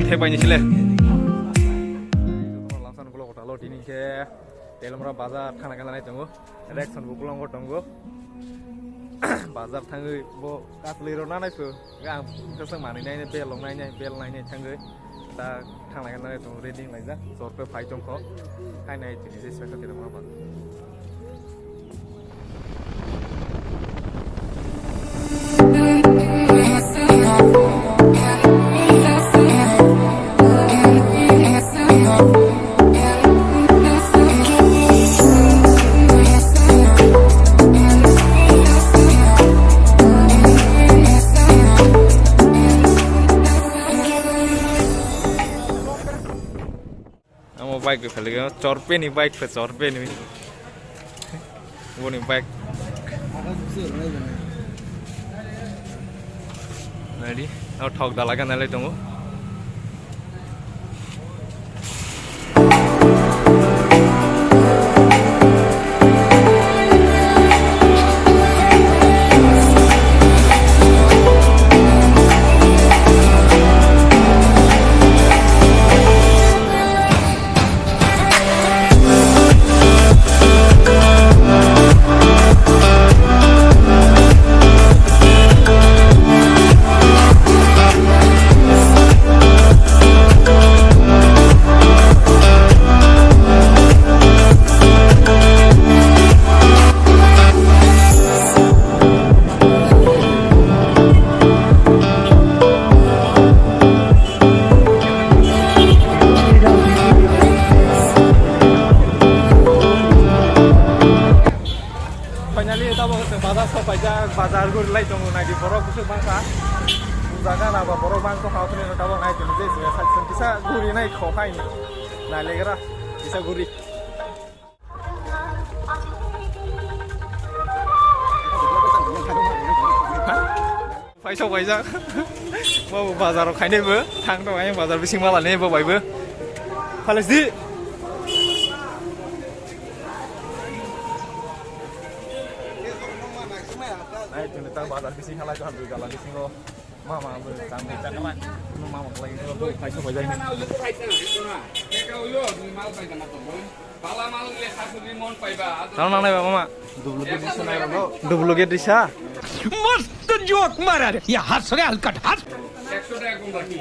थे बायनि सिले लांसान गुलो गटालो दिनिखे तेलमरा बाजार थांना गानाय दङ रेक्सन बुकुलांगो दङ बाजार थाङो बो कासलिरो नायफो आं गोसों मानिनाय बेल नायनाय थाङो दा थांना गानाय दङ रेडिं लायजा जरफे फाइजंखौ फायनाय दिनि सेसखौ तेलमरा बाजार बाइक पे फैल गया चौरपे नहीं बाइक पे चौरपे नहीं वो नहीं बाइक नहीं और ठग डाला का नहीं ले तुमको बाजार को लाइ दङ नायदि बरफ गुसु बांसा जागा लाबा बरफ बांखौ खावखने नटाबो नायदि जे साइसन किसा गुरि नाय खखाय नालेगरा किसा गुरि फाइसा फाइजा बाबु बाजाराव खायनोबो थां दङ आं बाजार बिसिं मालाने बायबो फालेसदि kita batas di sini lah tuh hampir jalan di sini lo mama bersampai cakaran mama lagi lo kayak apa aja ini tahu nang nih mama double get di sana mast joke marah ya has re alkat has 100 টাকা কম রাখি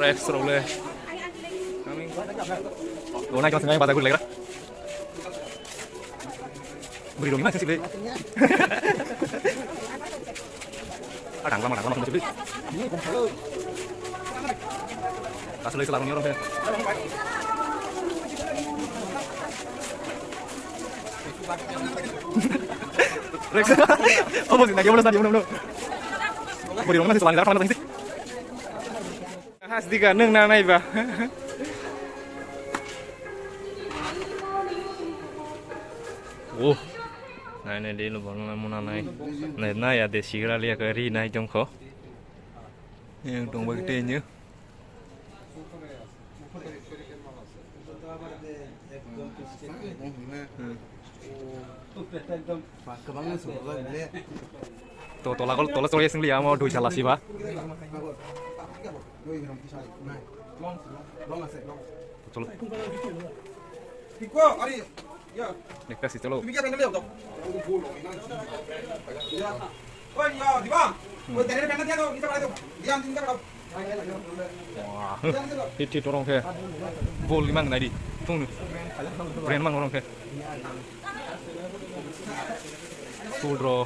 Rex rolle kami gua naik langsung aja batas gue lagi beri dong gimana sih beli kadang lama langsung beli kasih lagi selalu orang saya Rex oh mungkin lagi mulai beri dong masih selalu darah panas sih khas tiga neng nanai bah này này đi là bọn này món này này này à để xí ra lia cái ri này trong khó nhưng trong bậc trên nhớ tổ là tôi sinh liam mà đuổi chả là gì ba nek kasih colo. Wah, hit orang ke. Bol limang tadi. Tunggu. Brand mang orang ke. Full draw.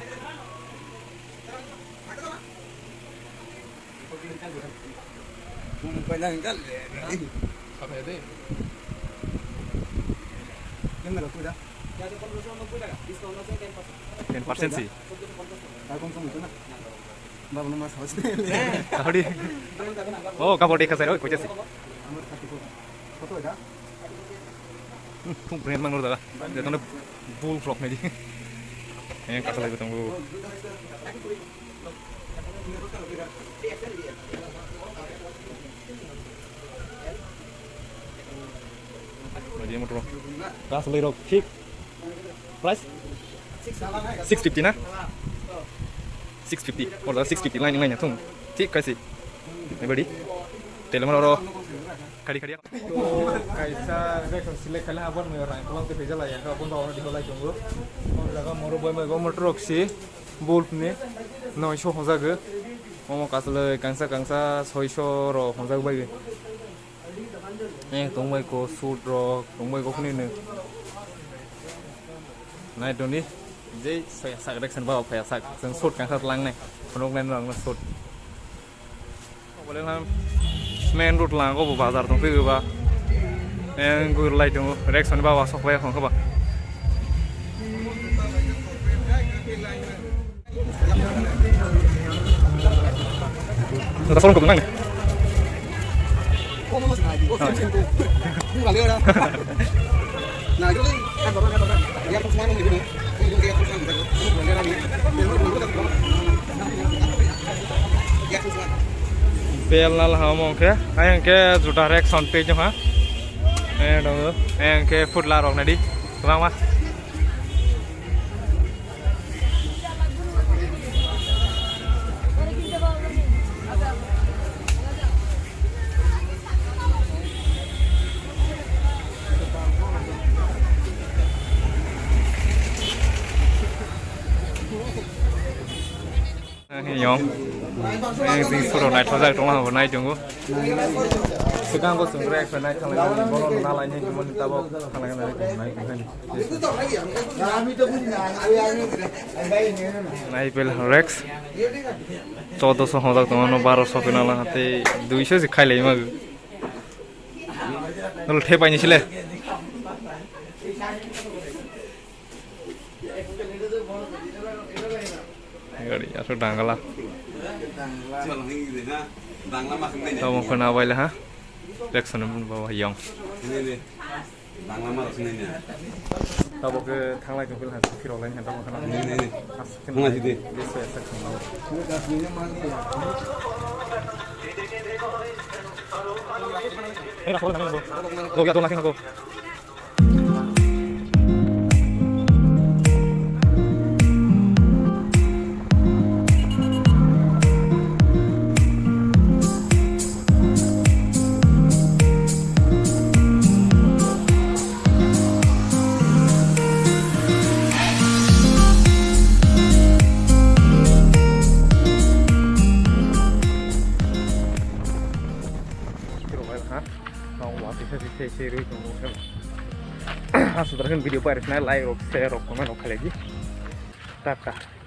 Apa itu? 10% sih. Oh, kamu dek kasih, oh, kocak sih. Brand mang udah, dia tuh bull frog nih. Kasih lagi tunggu. Lagi motor. Kasih lagi kick. Price? 650 na? 650 or 650 line line thung ठीक कैसे नहीं बड़ी तेल में रो खड़ी खड़ी कैसा रेक्सन select करले हाबन में राइन पलंग ते भेजा लाया का अपन बावन दिखो लाई जंगो और लगा मोरो बय में गो मोटर रक्सी बोल्ट ने 900 हजागो मम कासले कांसा कांसा 600 रो हजागो बाय ए तंबाय को सूट रो तंबाय को खनि ने नाय दोनि जे sak रेक्सन बाव फाया sak जों सूट कांसा लांनाय पनक नाय रंग सूट बोले हम मेन रोड लांगो बाजार दं फैयोबा एं गुरलाय दं रेक्सन बावा सफाया खंखोबा दा फोन को नांग bel nal hamong ke ayang ke juta Rexon pe jong ha dong ayang ke food la rong na di bang ma nyong yang sing suruh naik thozak tong la naik jong sekarang ko sung rek naik thang la ni bono na la ni mon ta bo thang la naik naik pel rex 1400 hozak tong no 1200 pena la hate 200 khai lai ma nol the pai ni chile gari aso dangala tao mau kena awal ha Rexon bawa yang tao mau ke thang lai jempol han kiro lain tao mau kena ini bunga jadi desa section lawa aku nang lo ya tolong aku share video pada like, share, komen, lagi. Tata.